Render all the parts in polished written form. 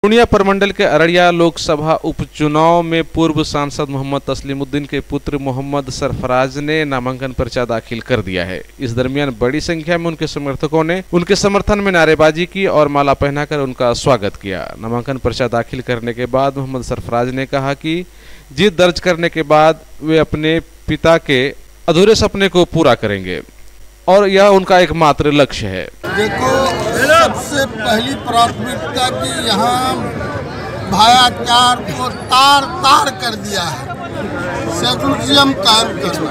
पूर्णिया प्रमंडल के अररिया लोकसभा उपचुनाव में पूर्व सांसद मोहम्मद तस्लीमुद्दीन के पुत्र मोहम्मद सरफराज ने नामांकन पर्चा दाखिल कर दिया है। इस दरमियान बड़ी संख्या में उनके समर्थकों ने उनके समर्थन में नारेबाजी की और माला पहनाकर उनका स्वागत किया। नामांकन पर्चा दाखिल करने के बाद मोहम्मद सरफराज ने कहा कि जीत दर्ज करने के बाद वे अपने पिता के अधूरे सपने को पूरा करेंगे और यह उनका एकमात्र लक्ष्य है। देखो, सबसे पहली प्राथमिकता की यहाँ भ्रष्टाचार को तार तार कर दिया है, सेकुलरिज्म कायम करना।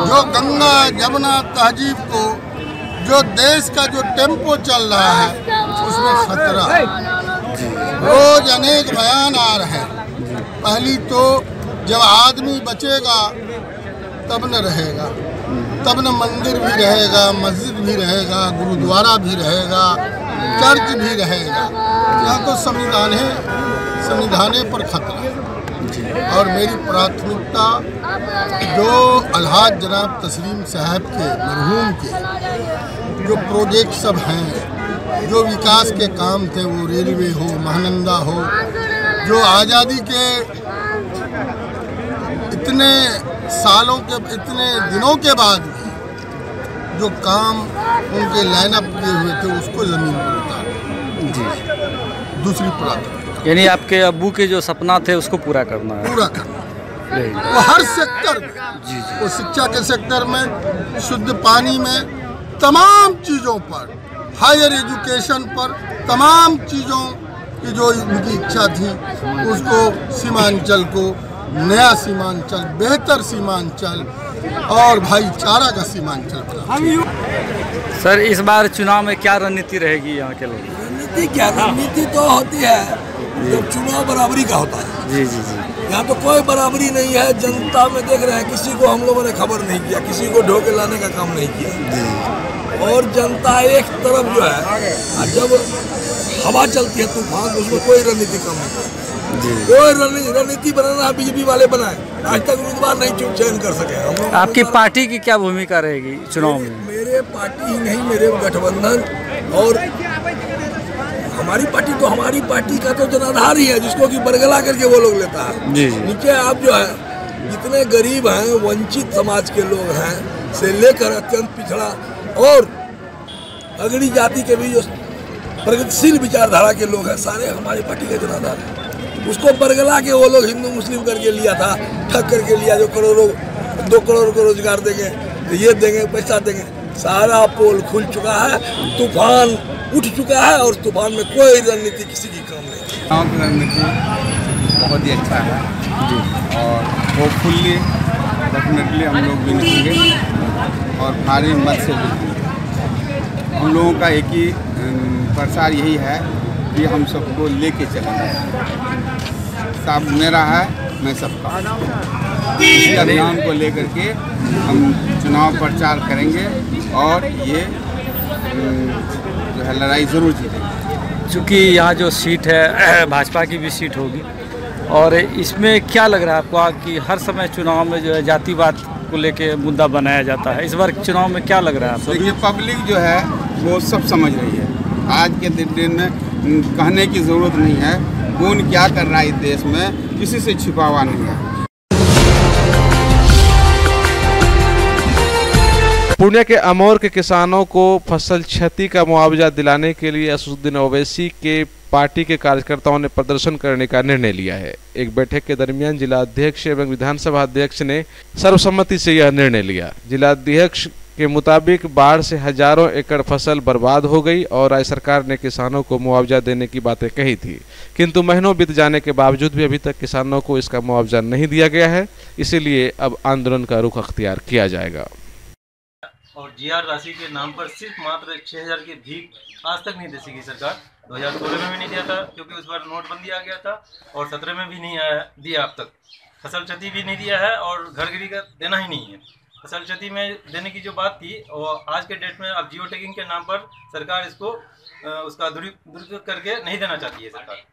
जो गंगा जमुना तहजीब को, जो देश का जो टेम्पो चल रहा है, उसमें खतरा है। रोज अनेक बयान आ रहे हैं। पहली तो जब आदमी बचेगा तब न रहेगा, तब न मंदिर भी रहेगा, मस्जिद भी रहेगा, गुरुद्वारा भी रहेगा, चर्च भी रहेगा। यहाँ तो संविधाने पर खतरा है। और मेरी प्राथमिकता जो अलहाज जनाब तस्लीम साहब के, मरहूम के जो प्रोजेक्ट सब हैं, जो विकास के काम थे, वो रेलवे हो, महानंदा हो, जो आज़ादी के इतने सालों के, इतने दिनों के बाद भी जो काम उनके लाइनअप किए हुए थे, उसको ज़मीन पर उतारना। जी। दूसरी प्राथमिकता यानी आपके अब्बू के जो सपना थे उसको पूरा करना है। पूरा करना वो हर सेक्टर में। जी। वो शिक्षा के सेक्टर में, शुद्ध पानी में, तमाम चीज़ों पर, हायर एजुकेशन पर, तमाम चीज़ों की जो उनकी इच्छा थी, उसको सीमांचल को नया सीमांचल, बेहतर सीमांचल और भाईचारा का सीमांचल बना। सर, इस बार चुनाव में क्या रणनीति रहेगी यहाँ के लोग? रणनीति क्या, रणनीति तो होती है जब चुनाव बराबरी का होता है। जी जी जी। यहाँ तो कोई बराबरी नहीं है। जनता में देख रहे हैं, किसी को हम लोगों ने खबर नहीं किया, किसी को ढोके लाने का काम नहीं किया। और जनता एक तरफ जो है, जब हवा चलती है तूफान, उसमें कोई रणनीति कम नहीं। कोई रणनीति बनाना बीजेपी वाले बनाए, आज तक उम्मीदवार नहीं चयन कर सके। हम आपकी पार्टी की क्या भूमिका रहेगी चुनाव में? मेरे पार्टी ही नहीं, मेरे गठबंधन और हमारी पार्टी तो, हमारी पार्टी का तो जनाधार ही है, जिसको कि बरगला करके वो लोग लेता है। नीचे आप जो है, जितने गरीब हैं, वंचित समाज के लोग हैं, से लेकर अत्यंत पिछड़ा और अगड़ी जाति के भी जो प्रगतिशील विचारधारा के लोग हैं, सारे हमारी पार्टी के जनाधार हैं। उसको बरगला के वो लोग हिंदू मुस्लिम करके लिया था, ठग करके लिया, जो करोड़ों 2 करोड़ को रोजगार देंगे, तो ये देंगे, पैसा देंगे। सारा पोल खुल चुका है, तूफान उठ चुका है और तूफान में कोई रणनीति किसी की कम नहीं। चुनाव की रणनीति बहुत ही अच्छा है जी, और होपफुली डेफिनेटली हम लोग भी निकलेंगे और भारी मत से जीतेंगे। हम लोगों का एक ही प्रसार यही है कि हम सबको लेके चलेंगे। सब मेरा है, मैं सबका। इसी अभियान को लेकर के हम चुनाव प्रचार करेंगे और ये जो है लड़ाई ज़रूर जीतेंगे। चूँकि यहाँ जो सीट है भाजपा की भी सीट होगी, और इसमें क्या लग रहा है आपको कि हर समय चुनाव में जो है जातिवाद को लेके मुद्दा बनाया जाता है? इस बार चुनाव में क्या लग रहा है आपको? देखिए, पब्लिक जो है वो सब समझ रही है। आज के दिन में कहने की ज़रूरत नहीं है कौन क्या कर रहा है इस देश में, किसी से छिपा हुआ नहीं है। पूर्णिया के अमौर के किसानों को फसल क्षति का मुआवजा दिलाने के लिए असदुद्दीन ओवैसी के पार्टी के कार्यकर्ताओं ने प्रदर्शन करने का निर्णय लिया है। एक बैठक के दरमियान जिला अध्यक्ष एवं विधानसभा अध्यक्ष ने सर्वसम्मति से यह निर्णय लिया। जिला अध्यक्ष के मुताबिक बाढ़ से हजारों एकड़ फसल बर्बाद हो गई और राज्य सरकार ने किसानों को मुआवजा देने की बातें कही थी, किंतु महीनों बीत जाने के बावजूद भी अभी तक किसानों को इसका मुआवजा नहीं दिया गया है। इसीलिए अब आंदोलन का रुख अख्तियार किया जाएगा। और जीआर राशि के नाम पर सिर्फ मात्र 6000 की भीख आज तक नहीं दे सकी सरकार। 2016 में भी नहीं दिया था, क्योंकि उस बार नोटबंदी आ गया था, और 17 में भी नहीं आया दिया अब तक। फसल क्षति भी नहीं दिया है और घर गिरी का देना ही नहीं है। फसल क्षति में देने की जो बात थी, और आज के डेट में अब जियो टैगिंग के नाम पर सरकार इसको उसका दुरुपयोग करके नहीं देना चाहती है सरकार।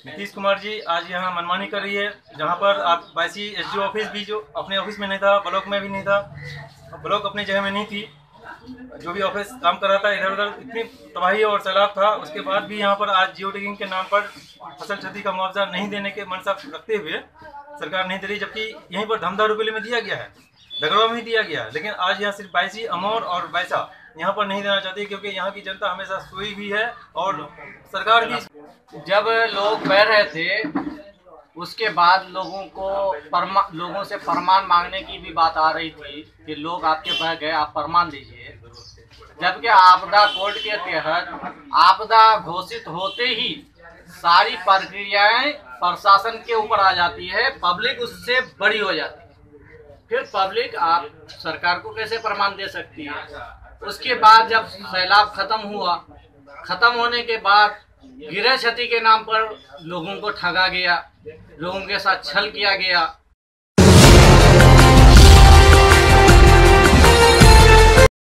नीतीश कुमार जी आज यहाँ मनमानी कर रही है, जहाँ पर आप SDO ऑफिस भी जो अपने ऑफिस में नहीं था, ब्लॉक में भी नहीं था, ब्लॉक अपनी जगह में नहीं थी, जो भी ऑफिस काम कर रहा था इधर उधर, इतनी तबाही और सैलाब था, उसके बाद भी यहाँ पर आज जियो टैगिंग के नाम पर फसल क्षति का मुआवजा नहीं देने के मनसा रखते हुए सरकार नहीं दे रही, जबकि यहीं पर धमदार रुपये में दिया गया है, डगरवा में दिया गया है, लेकिन आज यहाँ सिर्फ बायसी, अमौर और बैसा यहाँ पर नहीं देना चाहती, क्योंकि यहाँ की जनता हमेशा सोई भी है और सरकार भी। जब लोग बह रहे थे उसके बाद लोगों से फरमान मांगने की भी बात आ रही थी कि लोग आपके बह गए, आप फरमान दीजिए, जबकि आपदा कोड के तहत आपदा घोषित होते ही सारी प्रक्रियाएं प्रशासन के ऊपर आ जाती है, पब्लिक उससे बड़ी हो जाती है, फिर पब्लिक आप सरकार को कैसे फरमान दे सकती है। उसके बाद जब सैलाब खत्म होने के बाद गिरह क्षति के नाम पर लोगों को ठगा गया, लोगों के साथ छल किया गया,